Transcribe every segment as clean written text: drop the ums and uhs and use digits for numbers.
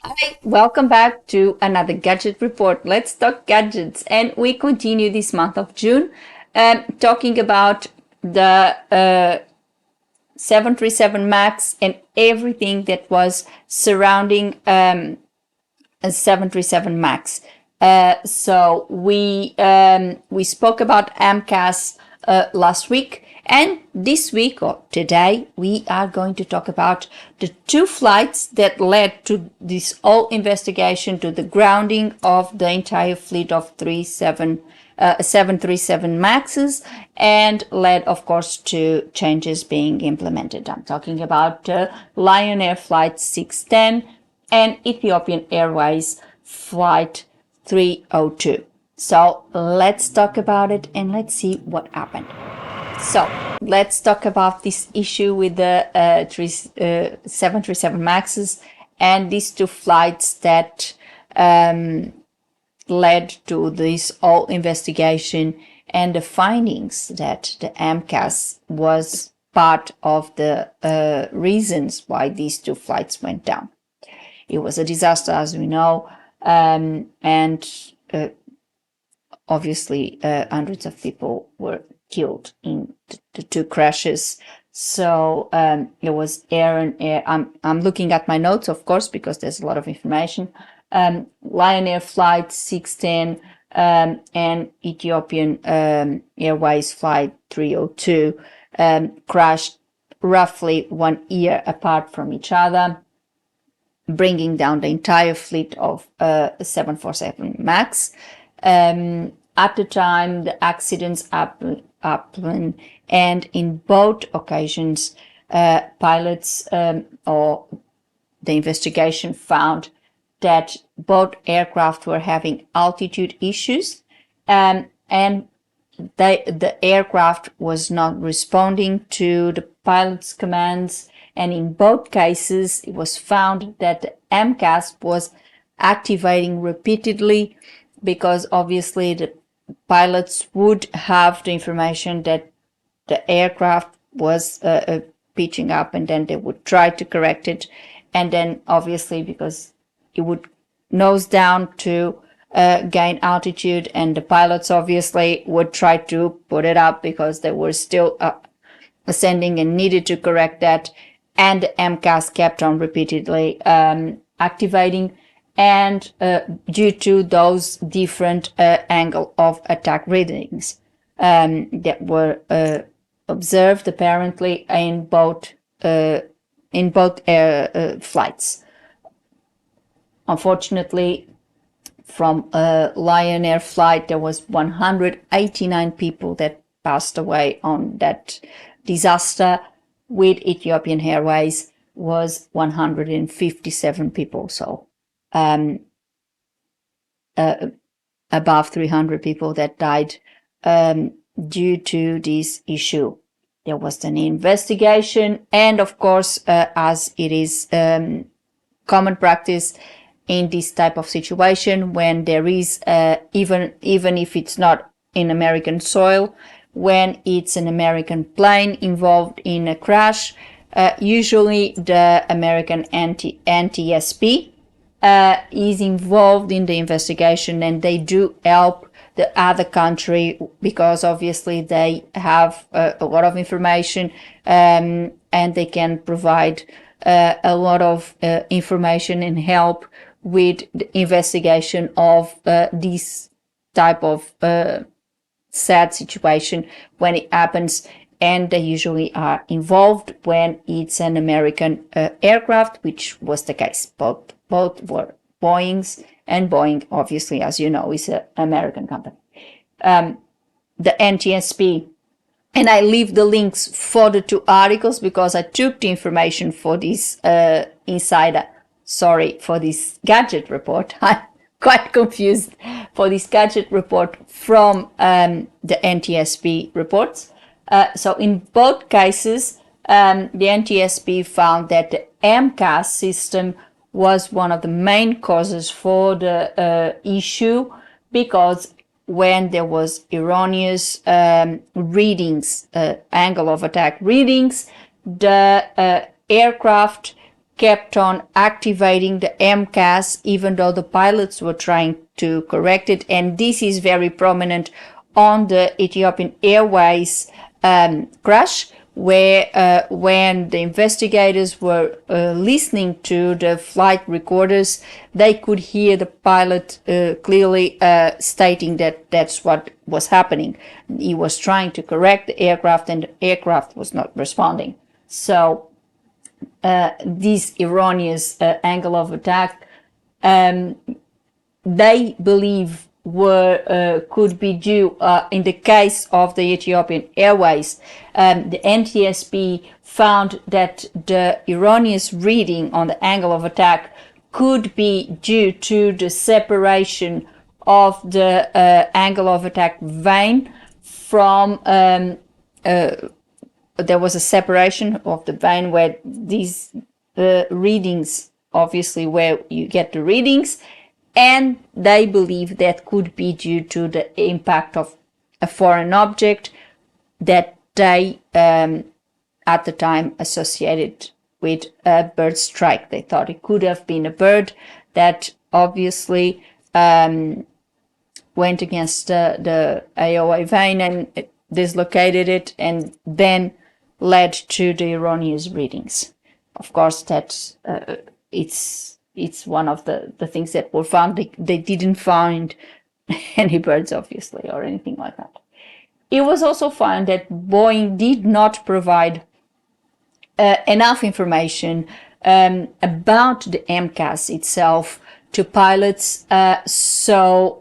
Hi, welcome back to another Gadget Report. Let's talk gadgets, and we continue this month of June talking about the 737 MAX and everything that was surrounding a 737 MAX. So we spoke about MCAS last week, and this week or today we are going to talk about the two flights that led to this whole investigation, to the grounding of the entire fleet of 737 MAXs, and led, of course, to changes being implemented. I'm talking about Lion Air Flight 610 and Ethiopian Airways Flight 302. So let's talk about it and let's see what happened. So let's talk about this issue with the 737 MAXs and these two flights that led to this whole investigation and the findings that the MCAS was part of the reasons why these two flights went down. It was a disaster, as we know, and obviously hundreds of people were killed in the two crashes. So it was air and air. I'm looking at my notes, of course, because there's a lot of information. Lion Air Flight 610 and Ethiopian Airways Flight 302 crashed roughly 1 year apart from each other, bringing down the entire fleet of 747 MAX. At the time, the accidents happened, and in both occasions, pilots or the investigation found that both aircraft were having altitude issues, and the aircraft was not responding to the pilot's commands. And in both cases, it was found that the MCAS was activating repeatedly, because obviously the pilots would have the information that the aircraft was pitching up, and then they would try to correct it. And then obviously, because it would nose down to gain altitude, and the pilots obviously would try to put it up because they were still ascending and needed to correct that. And the MCAS kept on repeatedly activating, and due to those different angle of attack readings that were observed apparently in both flights. Unfortunately, from Lion Air Flight, there was 189 people that passed away on that disaster. With Ethiopian Airways was 157 people, so above 300 people that died due to this issue. There was an investigation, and of course, as it is common practice in this type of situation, when there is even if it's not in American soil, when it's an American plane involved in a crash, usually the American NTSB is involved in the investigation, and they do help the other country because obviously they have a lot of information, and they can provide a lot of information and help with the investigation of this type of sad situation when it happens. And they usually are involved when it's an American aircraft, which was the case. Both were Boeings, and Boeing, obviously, as you know, is an American company. The NTSB, and I leave the links for the two articles because I took the information for this for this gadget report. I'm quite confused for this gadget report from the NTSB reports. So in both cases, the NTSB found that the MCAS system was one of the main causes for the issue, because when there was erroneous readings, angle of attack readings, the aircraft kept on activating the MCAS even though the pilots were trying to correct it. And this is very prominent on the Ethiopian Airways crash, where when the investigators were listening to the flight recorders, they could hear the pilot clearly stating that that's what was happening. He was trying to correct the aircraft and the aircraft was not responding. So this erroneous angle of attack, they believe could be due, in the case of the Ethiopian Airways, the NTSB found that the erroneous reading on the angle of attack could be due to the separation of the angle of attack vane from there was a separation of the vane where these readings, obviously where you get the readings, and they believe that could be due to the impact of a foreign object that they at the time associated with a bird strike. They thought it could have been a bird that obviously went against the AOA vane and dislocated it, and then led to the erroneous readings. Of course, that's it's one of the things that were found. They didn't find any birds, obviously, or anything like that. It was also found that Boeing did not provide enough information about the MCAS itself to pilots, so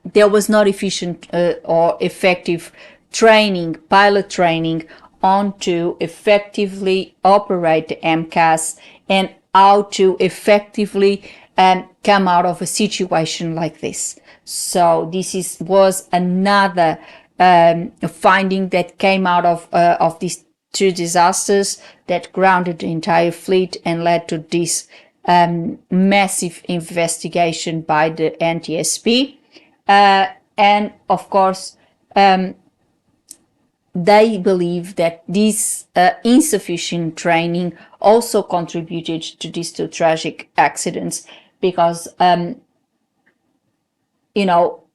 there was not efficient or effective training, pilot training, on to effectively operate the MCAS and how to effectively come out of a situation like this. So this was another finding that came out of these two disasters that grounded the entire fleet and led to this massive investigation by the NTSB. And of course, they believe that this insufficient training also contributed to these two tragic accidents because,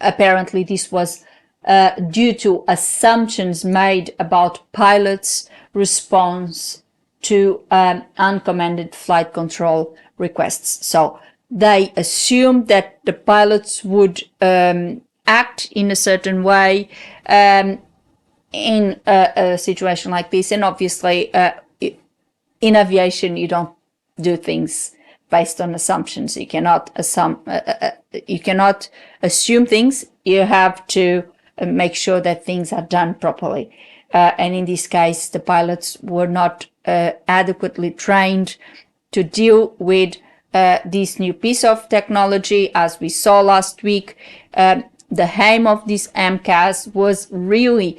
apparently this was due to assumptions made about pilots' response to uncommanded flight control requests. So they assumed that the pilots would act in a certain way in a situation like this. And obviously, in aviation, you don't do things based on assumptions. You cannot assume things. You have to make sure that things are done properly. And in this case, the pilots were not adequately trained to deal with this new piece of technology. As we saw last week, the aim of this MCAS was really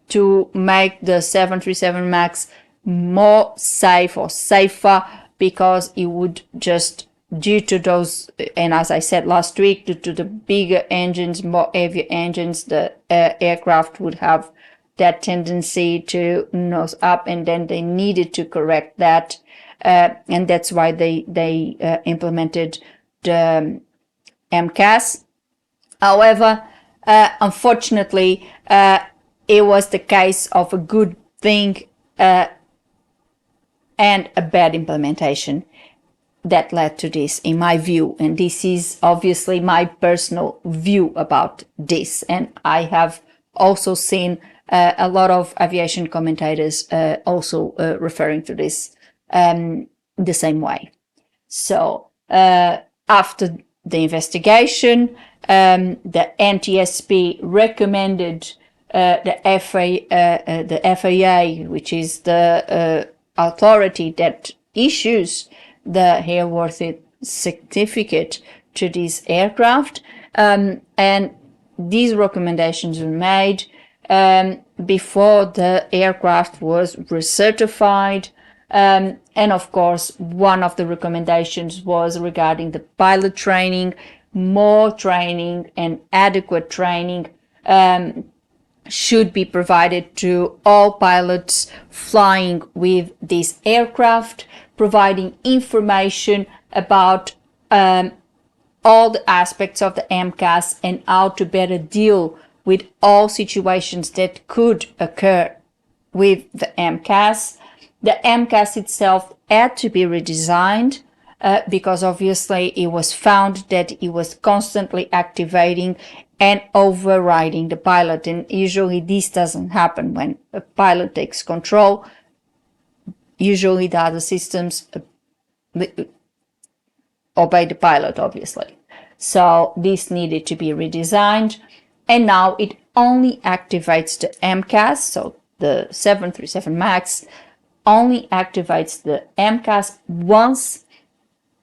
to make the 737 MAX more safe or safer, because it would just, due to those, and as I said last week, due to the bigger engines, more heavier engines, the aircraft would have that tendency to nose up, and then they needed to correct that. And that's why they implemented the MCAS. However, unfortunately, it was the case of a good thing and a bad implementation that led to this, in my view. And this is obviously my personal view about this. And I have also seen a lot of aviation commentators also referring to this the same way. So after the investigation, the NTSB recommended the FAA, which is the authority that issues the airworthiness certificate to this aircraft, and these recommendations were made before the aircraft was recertified. And of course, one of the recommendations was regarding the pilot training, more training and adequate training should be provided to all pilots flying with this aircraft, providing information about all the aspects of the MCAS and how to better deal with all situations that could occur with the MCAS. The MCAS itself had to be redesigned because obviously it was found that it was constantly activating and overriding the pilot. And usually this doesn't happen when a pilot takes control. Usually the other systems obey the pilot, obviously. So this needed to be redesigned. And now it only activates the MCAS, so the 737 MAX only activates the MCAS once,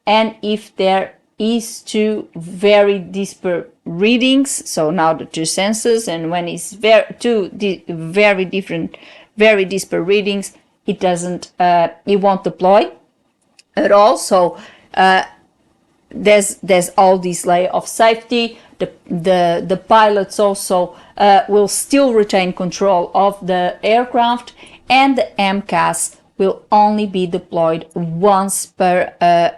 and if there is two very disparate readings, so now the two sensors, and when it's very different, very disparate readings, it won't deploy at all. So there's all this layer of safety. The pilots also will still retain control of the aircraft, and the MCAS will only be deployed once per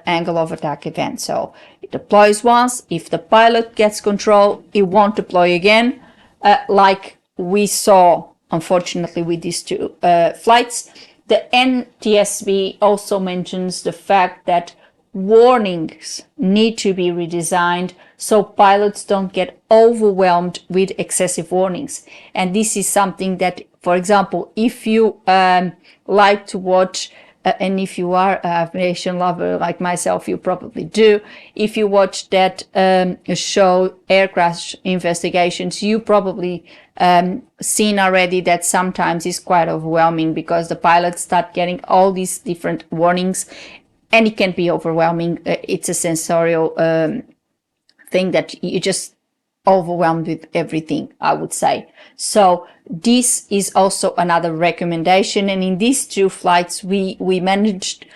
angle of attack event. So it deploys once. If the pilot gets control, it won't deploy again, like we saw, unfortunately, with these two flights. The NTSB also mentions the fact that warnings need to be redesigned so pilots don't get overwhelmed with excessive warnings. And this is something that, for example, if you like to watch, and if you are an aviation lover like myself, you probably do, if you watch that show, Air Crash Investigations, you probably seen already that sometimes it's quite overwhelming because the pilots start getting all these different warnings, and it can be overwhelming. It's a sensorial thing that you just overwhelmed with everything, I would say. So this is also another recommendation. And in these two flights, we realized,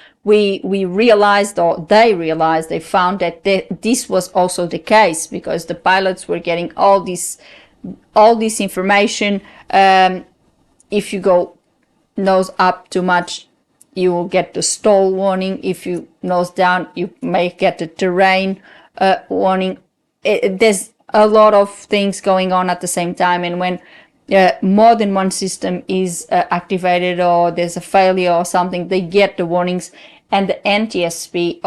or they found that this was also the case, because the pilots were getting all this information. If you go nose up too much, you will get the stall warning. If you nose down, you may get the terrain warning. There's a lot of things going on at the same time, and when more than one system is activated, or there's a failure or something, they get the warnings. And the NTSB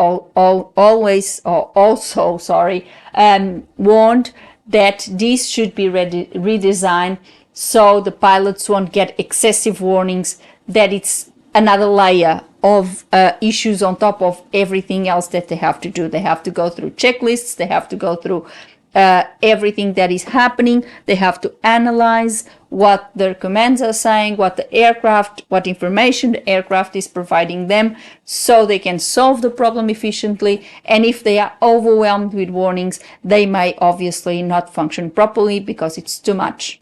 warned that this should be redesigned so the pilots won't get excessive warnings, that it's another layer of issues on top of everything else that they have to do. They have to go through checklists, they have to go through everything that is happening, they have to analyze what their commands are saying, what information the aircraft is providing them, so they can solve the problem efficiently. And if they are overwhelmed with warnings, they may obviously not function properly because it's too much.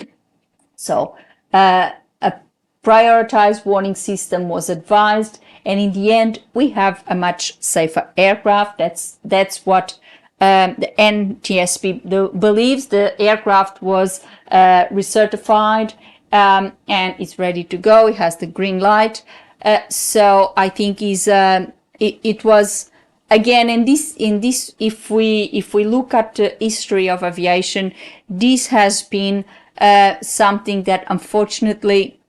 So a prioritized warning system was advised, and in the end we have a much safer aircraft. That's what the NTSB believes. The aircraft was recertified and it's ready to go. It has the green light. So I think it was, again, in this if we look at the history of aviation, this has been something that unfortunately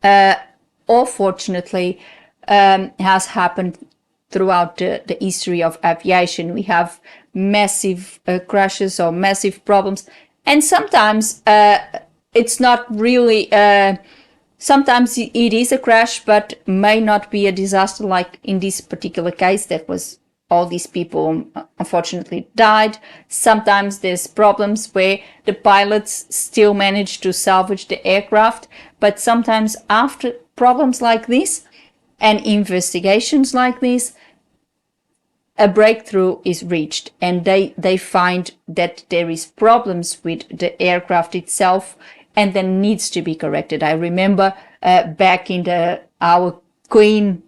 or fortunately has happened throughout the history of aviation. We have massive crashes or massive problems, and sometimes it's not really, sometimes it is a crash but may not be a disaster, like in this particular case that was all these people unfortunately died. Sometimes there's problems where the pilots still manage to salvage the aircraft, but sometimes after problems like this and investigations like this, a breakthrough is reached, and they find that there is problems with the aircraft itself, and then needs to be corrected. I remember back in our Queen's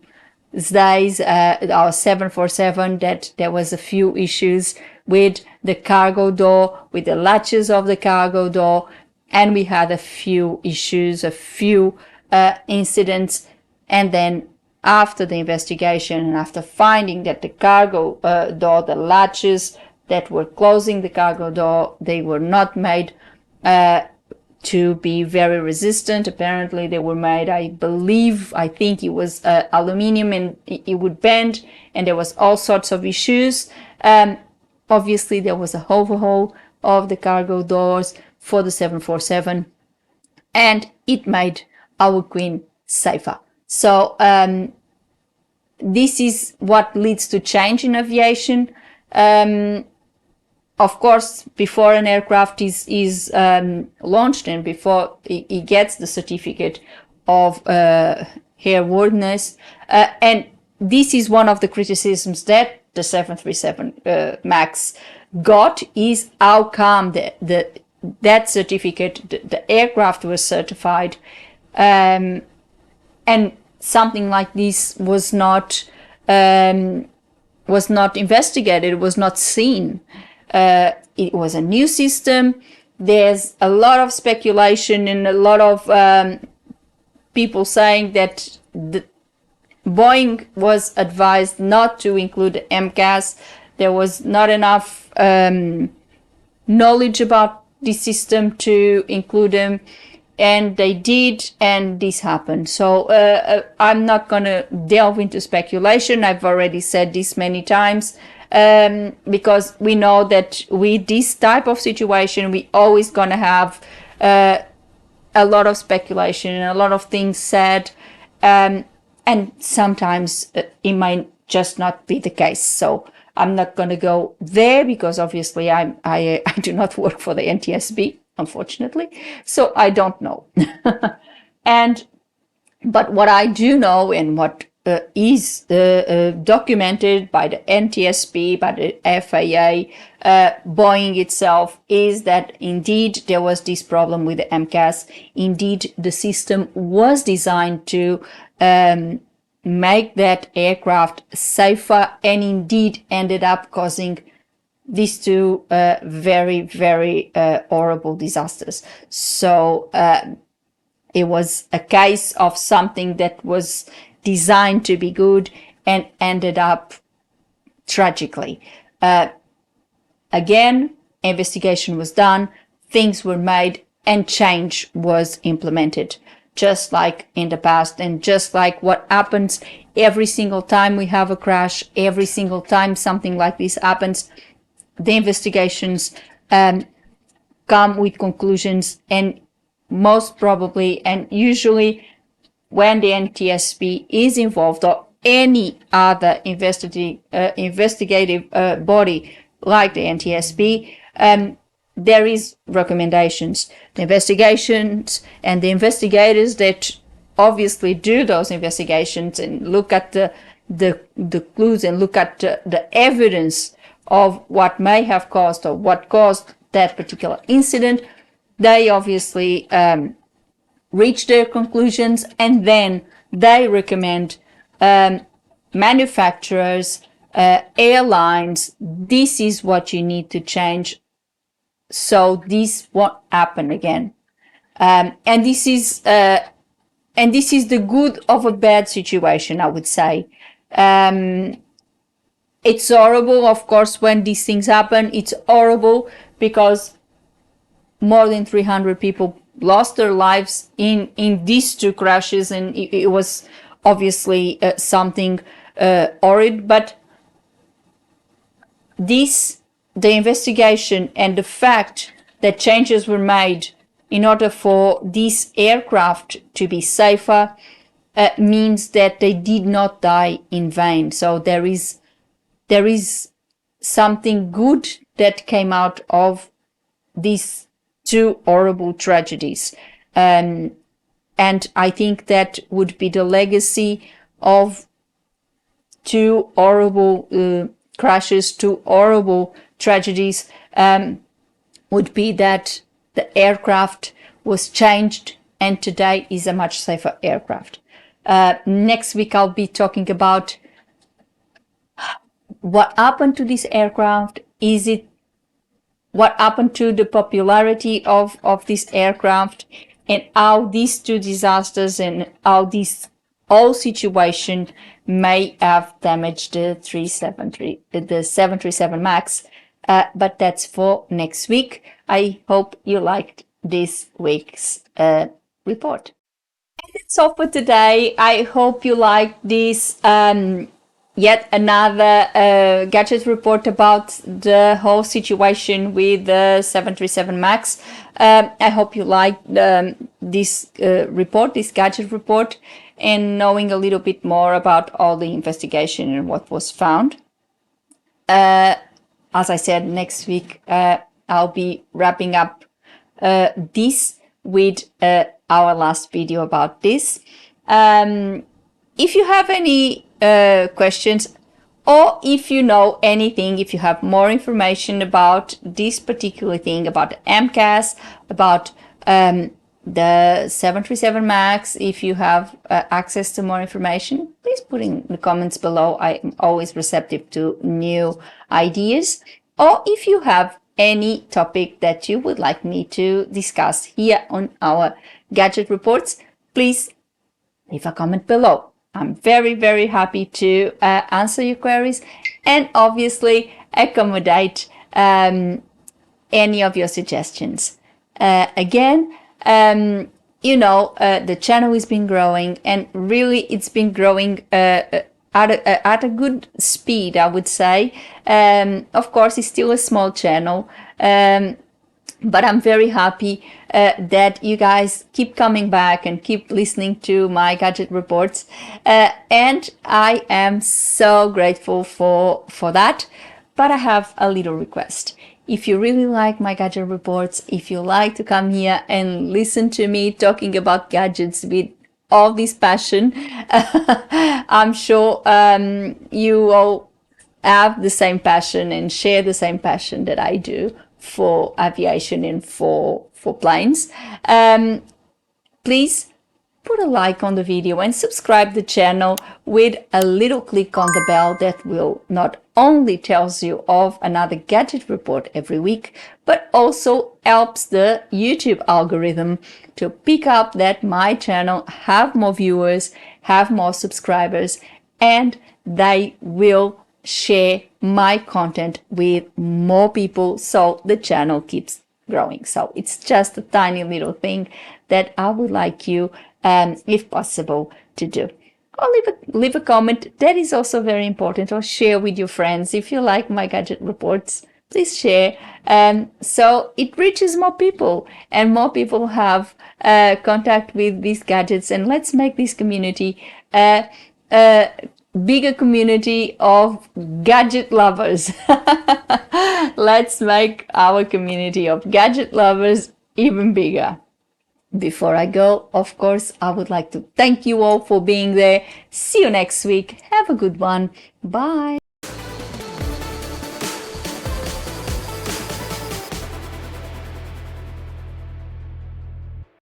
days, our 747, that there was a few issues with the cargo door, with the latches of the cargo door, and we had a few issues, a few incidents, and then after the investigation and after finding that the cargo door, the latches that were closing the cargo door, they were not made to be very resistant. Apparently they were made, I think it was aluminium, and it would bend, and there was all sorts of issues. Obviously there was a overhaul of the cargo doors for the 747, and it made our Queen safer. So this is what leads to change in aviation. Of course, before an aircraft is launched and before it gets the certificate of airworthiness, and this is one of the criticisms that the 737 MAX got, is how come that certificate, the aircraft was certified, and something like this was not investigated, was not seen. It was a new system. There's a lot of speculation and a lot of people saying that Boeing was advised not to include MCAS. There was not enough knowledge about this system to include them, and they did, and this happened. So I'm not going to delve into speculation. I've already said this many times. Because we know that with this type of situation, we always gonna have a lot of speculation and a lot of things said, and sometimes it might just not be the case. So I'm not gonna go there, because obviously I do not work for the NTSB, unfortunately, so I don't know. But what I do know, and what is documented by the NTSB, by the FAA, Boeing itself, is that indeed there was this problem with the MCAS. Indeed, the system was designed to make that aircraft safer, and indeed ended up causing these two very, very horrible disasters. So it was a case of something that was designed to be good and ended up tragically. Again, investigation was done, things were made, and change was implemented, just like in the past, and just like what happens every single time we have a crash, every single time something like this happens. The investigations come with conclusions, and most probably, and usually, when the NTSB is involved, or any other investigative body like the NTSB, there is recommendations. The investigations and the investigators that obviously do those investigations and look at the clues and look at the evidence of what may have caused or what caused that particular incident, they obviously reach their conclusions, and then they recommend manufacturers, airlines, this is what you need to change so this won't happen again. And this is the good of a bad situation, I would say. It's horrible, of course, when these things happen. It's horrible because more than 300 people lost their lives in these two crashes, and it was obviously something horrid. But the investigation and the fact that changes were made in order for this aircraft to be safer means that they did not die in vain. So there is something good that came out of these two horrible tragedies. And I think that would be the legacy of two horrible crashes, two horrible tragedies, would be that the aircraft was changed and today is a much safer aircraft. Next week I'll be talking about what happened to this aircraft Is it what happened to the popularity of this aircraft, and how these two disasters and how this whole situation may have damaged the 737 MAX. But that's for next week. I hope you liked this week's report. That's all for today. I hope you liked this yet another gadget report about the whole situation with the 737 MAX. I hope you liked this report, this gadget report, and knowing a little bit more about all the investigation and what was found. As I said, next week I'll be wrapping up this with our last video about this. If you have any questions, or if you know anything, if you have more information about this particular thing, about the MCAS, about the 737 MAX, if you have access to more information, please put in the comments below. I'm always receptive to new ideas. Or if you have any topic that you would like me to discuss here on our gadget reports, please leave a comment below. I'm very, very happy to answer your queries and obviously accommodate any of your suggestions. Again, the channel has been growing, and really it's been growing at a good speed, I would say. Of course, it's still a small channel, but I'm very happy that you guys keep coming back and keep listening to my gadget reports, and I am so grateful for that. But I have a little request. If you really like my gadget reports, if you like to come here and listen to me talking about gadgets with all this passion, I'm sure you all have the same passion and share the same passion that I do for aviation and for planes. Please put a like on the video and subscribe the channel with a little click on the bell that will not only tells you of another gadget report every week, but also helps the YouTube algorithm to pick up that my channel have more viewers, have more subscribers, and they will share my content with more people, so the channel keeps growing. So it's just a tiny little thing that I would like you, if possible, to do. Or leave a comment. That is also very important. Or share with your friends. If you like my gadget reports, please share, so it reaches more people and more people have contact with these gadgets, and let's make this community a bigger community of gadget lovers. Let's make our community of gadget lovers even bigger. Before I go, of course, I would like to thank you all for being there. See you next week. Have a good one. Bye.